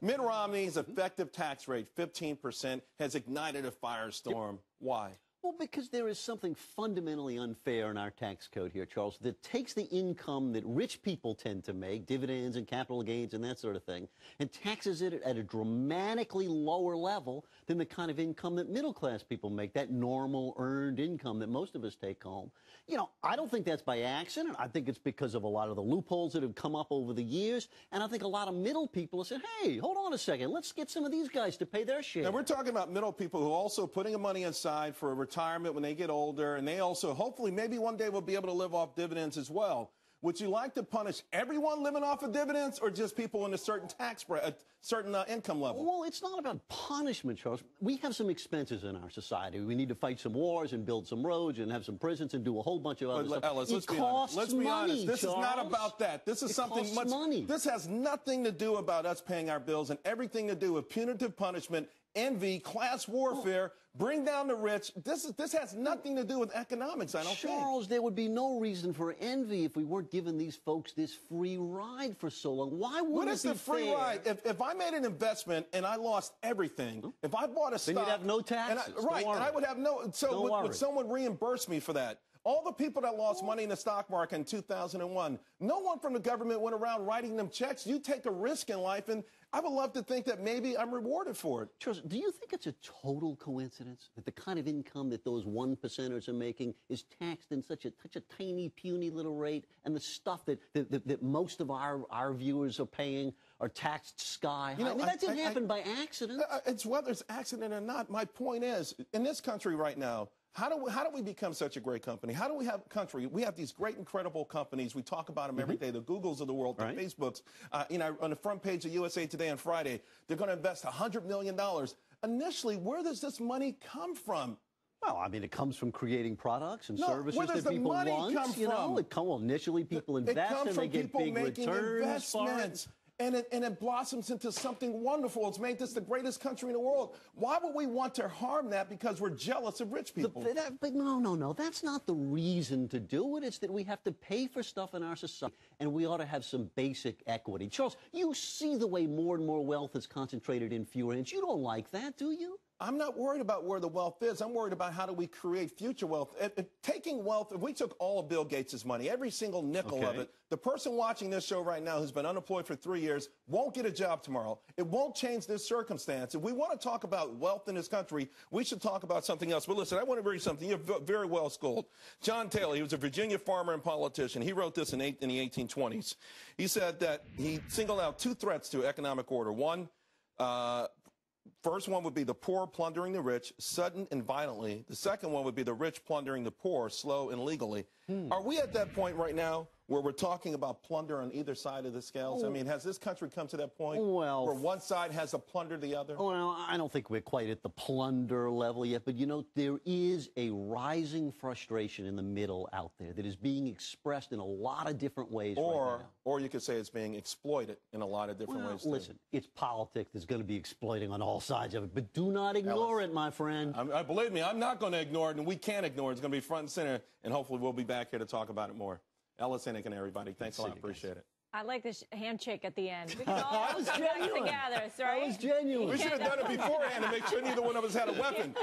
Mitt Romney's effective tax rate, 15%, has ignited a firestorm. Why? Well, because there is something fundamentally unfair in our tax code here, Charles, that takes the income that rich people tend to make, dividends and capital gains and that sort of thing, and taxes it at a dramatically lower level than the kind of income that middle-class people make, that normal earned income that most of us take home. You know, I don't think that's by accident. I think it's because of a lot of the loopholes that have come up over the years, and I think a lot of middle people have said, hey, hold on a second, let's get some of these guys to pay their share. Now, we're talking about middle people who are also putting the money aside for a retirement when they get older, and they also hopefully maybe one day will be able to live off dividends as well. Would you like to punish everyone living off of dividends, or just people in a certain certain income level? Well, it's not about punishment, Charles. We have some expenses in our society. We need to fight some wars and build some roads and have some prisons and do a whole bunch of other stuff. Ellis, let's be honest. This is not about that. This is something much. This has nothing to do about us paying our bills and everything to do with punitive punishment, envy, class warfare, bring down the rich. This has nothing to do with economics, I don't think. Charles, there would be no reason for envy if we weren't giving these folks this free ride for so long. Why wouldn't it be fair? What is the free ride? If I made an investment and I lost everything, if I bought a stock... Then you'd have no taxes. And I would have no... So would someone reimburse me for that? All the people that lost money in the stock market in 2001, no one from the government went around writing them checks. You take a risk in life, and I would love to think that maybe I'm rewarded for it. Charles, do you think it's a total coincidence that the kind of income that those 1%ers are making is taxed in such a tiny, puny little rate, and the stuff that most of our viewers are paying are taxed sky high? I mean, that didn't happen by accident. It's whether it's accident or not. My point is, in this country right now, how do we become such a great company? How do we have a country? We have these great, incredible companies. We talk about them every day, the Googles of the world, the Facebooks. On the front page of USA Today on Friday, they're going to invest $100 million. Initially, where does this money come from? Well, I mean, it comes from creating products and services where does that people the money want. Come from? Well, initially people invest and they get big returns for it. And it blossoms into something wonderful. It's made this the greatest country in the world. Why would we want to harm that because we're jealous of rich people? But no. That's not the reason to do it. It's that we have to pay for stuff in our society, and we ought to have some basic equity. Charles, you see the way more and more wealth is concentrated in fewer hands. You don't like that, do you? I'm not worried about where the wealth is. I'm worried about how do we create future wealth. Taking wealth, if we took all of Bill Gates' money, every single nickel of it, the person watching this show right now who's been unemployed for 3 years won't get a job tomorrow. It won't change this circumstance. If we want to talk about wealth in this country, we should talk about something else. But listen, I want to read something. You're very well schooled. John Taylor, he was a Virginia farmer and politician. He wrote this in the 1820s. He said that he singled out two threats to economic order. One, first one would be the poor plundering the rich, sudden and violently. The second one would be the rich plundering the poor, slow and legally. Are we at that point right now where we're talking about plunder on either side of the scales? I mean, has this country come to that point where one side has to plunder the other? Well, I don't think we're quite at the plunder level yet, but, you know, there is a rising frustration in the middle out there that is being expressed in a lot of different ways right now. Or you could say it's being exploited in a lot of different ways, too. Listen, it's politics that's going to be exploiting on all sides of it, but do not ignore it, my friend. Believe me, I'm not going to ignore it, and we can't ignore it. It's going to be front and center, and hopefully we'll be back here to talk about it more. Ellis Henican, everybody. Thanks a lot. Appreciate it. I like this handshake at the end. We can all work together, right? That was genuine. We should have done it beforehand to make sure neither one of us had a weapon.